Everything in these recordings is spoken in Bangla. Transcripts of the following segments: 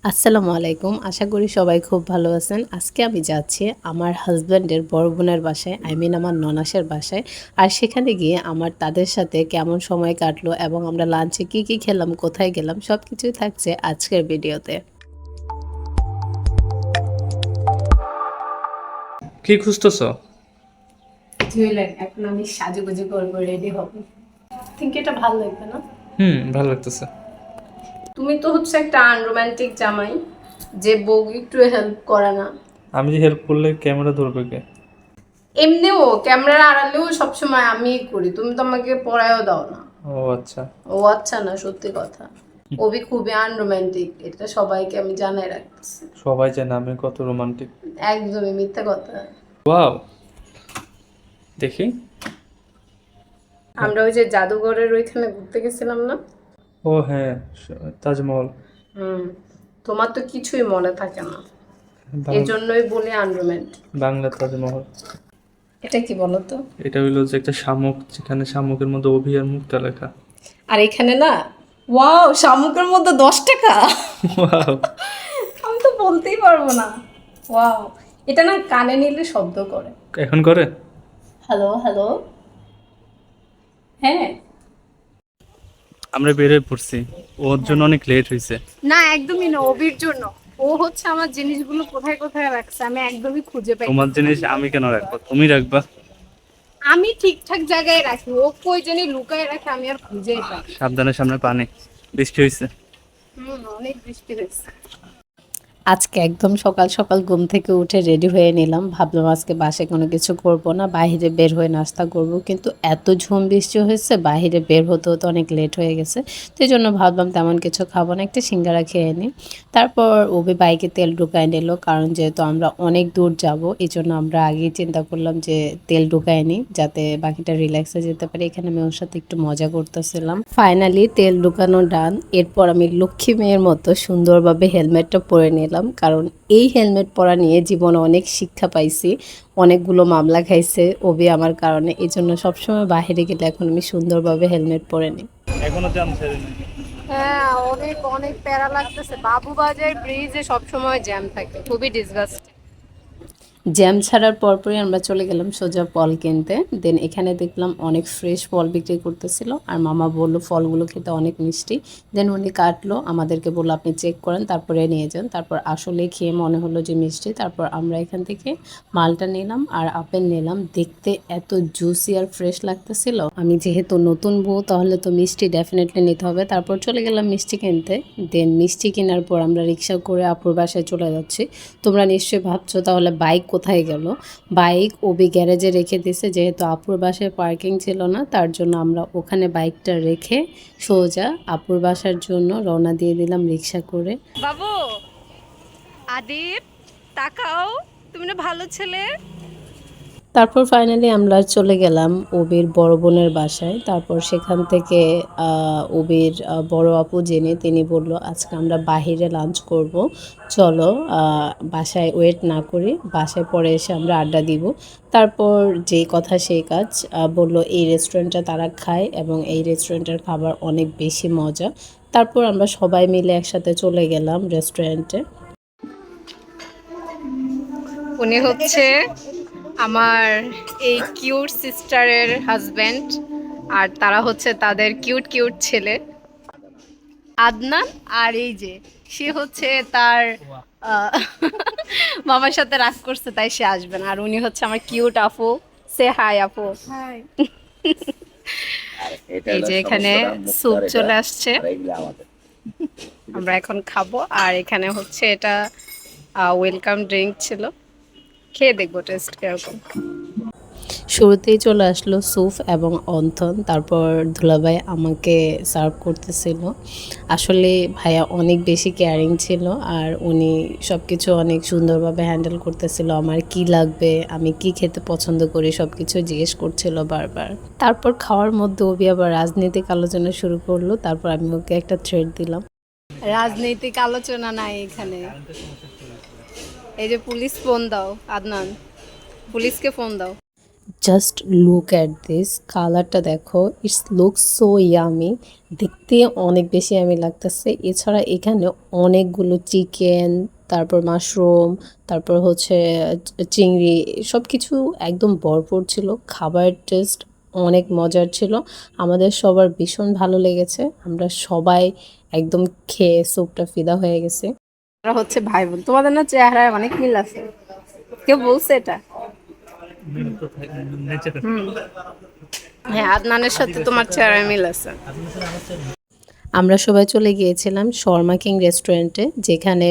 আসসালামু আলাইকুম। আশা করি সবাই খুব ভালো আছেন। আজকে আমি যাচ্ছি আমার হাসব্যান্ডের বড় বোনের বাসায়, আমার ননাসের বাসায়। আর সেখানে গিয়ে আমার তাদের সাথে কেমন সময় কাটলো এবং আমরা লাঞ্চে কী খেলাম, কোথায় গেলাম সবকিছুই থাকছে আজকের ভিডিওতে। কি খুঁজতেছ? জুয়েলারি। এখন আমি সাজুগুজু করবো, রেডি হবো। থিঙ্ক এটা ভালো লাগবে না? ভালো লাগতেছে। তুমি তো হচ্ছে একটা আনরোম্যান্টিক জামাই, যে বউ একটু হেল্প করে না। আমি যে হেল্প করলে ক্যামেরা ধরবে কে? এমনিও ক্যামেরার আড়ালেও সবসময় আমিই করি, তুমি তো আমাকে পড়ায়ও দাও না। ও আচ্ছা। ও আচ্ছা না, সত্যি কথা। অভি খুবই আনরোম্যান্টিক, এটা সবাইকে আমি জানাই রাখতেছি। সবাই জানে আমি কত রোমান্টিক। একদমই মিথ্যা কথা। ওয়াও, দেখি। আমরা ওই যে জাদুঘরের ওইখানে ঘুরতে গেছিলাম না? ও হ্যাঁ, তাজমহল। হুম। তোমার তো কিছুই মনে থাকে না, এই বাং- জন্যই বলি আনরোম্যান্টিক। বাংলা তাজমহল। এটা কি বলো তো? এটা হইলো যে একটা শামুক, যেখানে শামুকের মধ্যে অভি আর মুক্তা লেখা। আর এখানে না, ওয়াও, শামুকের মধ্যে 10 টাকা। ওয়াও। আমি তো বলতেই পারবো না। ওয়াও, এটা না কানে নিলে শব্দ করে। এখন করে? Hello hello. হ্যাঁ। আমরা বের হয়ে পড়ছি, ওর জন্য অনেক লেট হয়েছে। না, একদমই না, অভির জন্য। ও হচ্ছে আমার জিনিসগুলো কোথায় কোথায় রাখছে, আমি একদমই খুঁজে পাই না। তোমার জিনিস আমি কেন রাখবো, তুমি রাখবা। আমি ঠিকঠাক জায়গায় রাখি, ও কই জানি লুকায় রাখে, আমি আর খুঁজেই পাই না। সাবধানে, সামনে পানি, বৃষ্টি হয়েছে। অনেক বৃষ্টি হয়েছে। আজকে একদম সকাল সকাল ঘুম থেকে উঠে রেডি হয়ে নিলাম, ভাবলাম আজকে বাসায় কোনো কিছু করব না, বাইরে বের হয়ে নাস্তা করব, কিন্তু এত ঝুম বৃষ্টি হয়েছে, বাইরে বের হতে হতে অনেক লেট হয়ে গেছে। তো এই জন্য ভাবলাম তেমন কিছু খাবো না, একটা সিঙ্গারা খেয়ে নিই। তারপর ওবে বাইকে তেল ঢুকায় নিল, কারণ যেহেতু আমরা অনেক দূর যাব, এই জন্য আমরা আগেই চিন্তা করলাম যে তেল ঢুকায় নিই, যাতে বাকিটা রিল্যাক্সে যেতে পারি। এখানে আমি ওর সাথে একটু মজা করতেছিলাম। ফাইনালি তেল ঢুকানো ডান। এরপর আমি লক্ষ্মী মেয়ের মতো সুন্দরভাবে হেলমেটটা পরে নিলাম, কারণ এই হেলমেট পরা নিয়ে জীবনে অনেক শিক্ষা পাইছি, অনেকগুলো মামলা খাইছে ওবি আমার কারণে। এই জন্য সবসময় বাইরে গেলে এখন আমি সুন্দরভাবে হেলমেট পরে নিই। এখনো জ্যাম ছেড়ে নেই। হ্যাঁ, অনেক অনেক প্যারা লাগতেছে। বাবুবাজার ব্রিজে সবসময় জ্যাম থাকে, খুবই ডিসগাস্টিং। জ্যাম ছাড়ার পরপরই আমরা চলে গেলাম সোজা ফল কিনতে। দেন এখানে দেখলাম অনেক ফ্রেশ ফল বিক্রি করতেছিল, আর মামা বলল ফলগুলো খেতে অনেক মিষ্টি। দেন উনি কাটলো, আমাদেরকে বললো আপনি চেক করেন তারপরে নিয়ে যান। তারপর আসলে খেয়ে মনে হলো যে মিষ্টি। তারপর আমরা এখান থেকে মালটা নিলাম আর আপেল নিলাম। দেখতে এত জুসি আর ফ্রেশ লাগতেছিল। আমি যেহেতু নতুন বউ, তাহলে তো মিষ্টি ডেফিনেটলি নিতে হবে। তারপর চলে গেলাম মিষ্টি কিনতে। দেন মিষ্টি কেনার পর আমরা রিক্সা করে আপুর বাসায় চলে যাচ্ছি। তোমরা নিশ্চয়ই ভাবছো তাহলে বাইক কোথায় গেল। বাইক ওবি গ্যারেজে রেখে দিছে, যেহেতু আপুর বাসায় পার্কিং ছিল না, তার জন্য আমরা ওখানে বাইকটা রেখে সোজা আপুর বাসার জন্য রওনা দিয়ে দিলাম রিক্সা করে। বাবু, আদিপ, তাকাও, তুমি না ভালো ছেলে। তারপর ফাইনালি আমরা চলে গেলাম ওবির বড় বোনের বাসায়। তারপর সেখান থেকে ওবির বড় আপু জেনে তিনি বলল আজকে আমরা বাহিরে লাঞ্চ করব, চলো বাসায় ওয়েট না করি, বাসায় পরে এসে আমরা আড্ডা দিব। তারপর যেই কথা সেই কাজ, বলল এই রেস্টুরেন্টটা তারা খায় এবং এই রেস্টুরেন্টের খাবার অনেক বেশি মজা। তারপর আমরা সবাই মিলে একসাথে চলে গেলাম রেস্টুরেন্টে। উনি হচ্ছে আমার এই কিউট সিস্টারের হাজবেন্ড, আর তারা হচ্ছে তাদের কিউট কিউট ছেলে আদনান। আর এই যে সে হচ্ছে তার আহ, মামার সাথে রাগ করছে, তাই সে আসবে না। আর উনি হচ্ছে আমার কিউট আপু। সে হাই আপু। হাই। এই যে এখানে স্যুপ চলে আসছে, আমরা এখন খাবো। আর এখানে হচ্ছে এটা ওয়েলকাম ড্রিঙ্ক ছিল, খেয়ে দেখবো টেস্ট কিরকম। শুরুতেই চলে আসলো স্যুপ এবং অন্থন, তারপর দুলাভাই আমাকে সার্ভ করতেছিল। আসলে ভাইয়া অনেক বেশি কেয়ারিং ছিল, আর উনি সব কিছু অনেক সুন্দরভাবে হ্যান্ডেল করতেছিল। আমার কি লাগবে, আমি কি খেতে পছন্দ করি, সব কিছু জিজ্ঞেস করছিল বারবার। তারপর খাওয়ার মধ্যে ওবি আবার রাজনৈতিক আলোচনা শুরু করলো, তারপর আমি ওকে একটা থ্রেড দিলাম। রাজনৈতিক আলোচনা নাই এখানে। এই যে পুলিশ ফোন দাও, আদনান, পুলিশকে ফোন দাও। জাস্ট লুক অ্যাট দিস, কালারটা দেখো, ইটস লুক সো ইয়ামি, দেখতে অনেক বেশি ইয়ামি লাগতেছে। এছাড়া এখানে অনেকগুলো চিকেন, তারপর মাশরুম, তারপর হচ্ছে চিংড়ি, সব কিছু একদম ভরপুর ছিল। খাবারের টেস্ট অনেক মজার ছিল, আমাদের সবার ভীষণ ভালো লেগেছে। আমরা সবাই একদম খেয়ে স্যুপটা ফিদা হয়ে গেছে। এরা হচ্ছে ভাই বোন, তোমাদের না চেহারায় অনেক মিল আছে, কেউ বলছে এটা? হুম, হ্যাঁ, আদনানের সাথে তোমার চেহারায় মিল আছে। আমরা সবাই চলে গিয়েছিলাম শর্মা কিং রেস্টুরেন্টে, যেখানে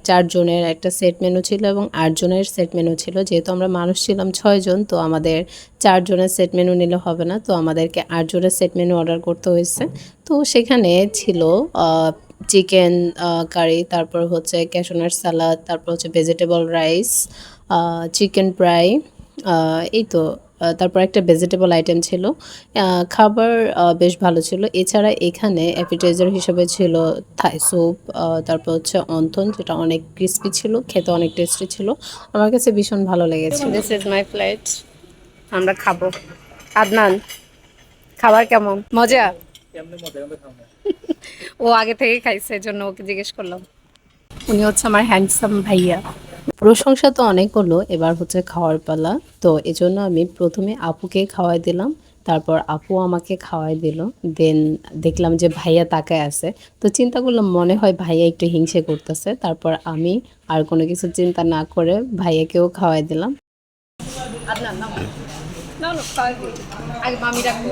4 জনের একটা সেট মেনু ছিল এবং 8 জনের সেট মেনু ছিল। যেহেতু আমরা মানুষ ছিলাম 6 জন, তো আমাদের 4 জনের সেট মেনু নিলে হবে না, তো আমাদেরকে 8 জনের সেট মেনু অর্ডার করতে হয়েছে। তো সেখানে ছিল চিকেন কারি, তারপর হচ্ছে ক্যাশনার সালাদ, তারপর হচ্ছে ভেজিটেবল রাইস, চিকেন ফ্রাই, এই তো, তারপর একটা ভেজিটেবল আইটেম ছিল। খাবার বেশ ভালো ছিল। এছাড়া এখানে অ্যাপিটাইজার হিসেবে ছিল থাই স্যুপ, তারপর হচ্ছে অন্থন, যেটা অনেক ক্রিস্পি ছিল, খেতে অনেক টেস্টি ছিল। আমার কাছে ভীষণ ভালো লেগেছে। দিস ইজ মাই প্লেট, আমরা খাবো। আদনান, খাবার কেমন? মজা? ও আগে থেকে খাইছে, এজন্য ওকে জিজ্ঞেস করলাম। উনি হচ্ছে আমার হ্যান্ডসাম ভাইয়া। প্রশংসা তো অনেক হলো, এবার হচ্ছে খাওয়ার পালা। তো এজন্য আমি প্রথমে আপুকে খাওয়াই দিলাম, তারপর আপু আমাকে খাওয়াই দিল। দেন দেখলাম যে ভাইয়া তাকায় আছে, তো চিন্তা করলাম মনে হয় ভাইয়া একটু হিংসে করতেছে। তারপর আমি আর কোনো কিছু চিন্তা না করে ভাইয়াকেও খাওয়াই দিলাম। আদনান নাও, নাও নাও, খাওয়াই দিই। আগে মামি ডাকো,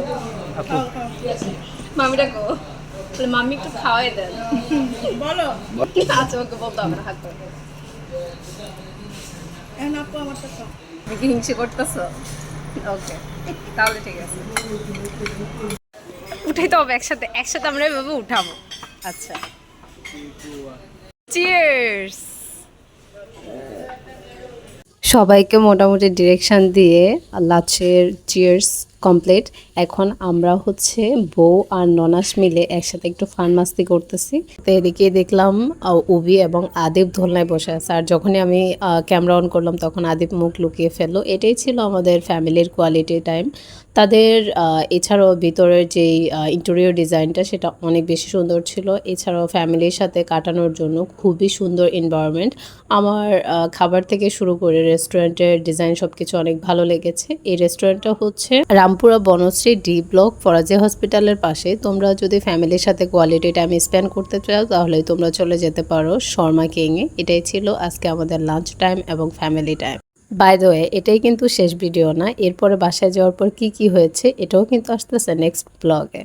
মামি ডাকো, বলে মামি একটু খাওয়াই দেন। বলো, আচ্ছা ওকে বলতে হবে না, হাত ধরো। দেখি হিংসে করতেছো? ওকে, তাহলে ঠিক আছে, উঠাইতে হবে একসাথে, একসাথে আমরা এভাবে উঠাবো। আচ্ছা, চিয়ার্স। সবাইকে মোটামুটি ডিরেকশন দিয়ে লাঞ্চের চিয়ার্স কমপ্লিট। এখন আমরা হচ্ছে বউ আর ননাস মিলে একসাথে একটু ফান মাস্তি করতেছি। তো এদিকে দেখলাম উবি এবং আদিব দোলনায় বসে আছে, আর যখনই আমি ক্যামেরা অন করলাম তখন আদিব মুখ লুকিয়ে ফেললো। এটাই ছিল আমাদের ফ্যামিলির কোয়ালিটি টাইম। তাদের এছাড়াও ভিতরের যেই ইন্টেরিয়র ডিজাইনটা সেটা অনেক বেশি সুন্দর ছিল। এছাড়াও ফ্যামিলির সাথে কাটানোর জন্য খুবই সুন্দর এনভায়রনমেন্ট। আমার খাবার থেকে শুরু করে রেস্টুরেন্টের ডিজাইন সব কিছু অনেক ভালো লেগেছে। এই রেস্টুরেন্টটা হচ্ছে রামপুরা বনশ্রী ডি ব্লক ফরাজি হসপিটালের পাশে। তোমরা যদি ফ্যামিলির সাথে কোয়ালিটি টাইম স্পেন্ড করতে চাও তাহলে তোমরা চলে যেতে পারো শর্মা কিংয়ে। এটাই ছিল আজকে আমাদের লাঞ্চ টাইম এবং family time. By the way, এটাই কিন্তু শেষ ভিডিও না, এরপরে বাসায় যাওয়ার পর কি কি হয়েছে এটাও কিন্তু আসতেছে নেক্সট ব্লগে।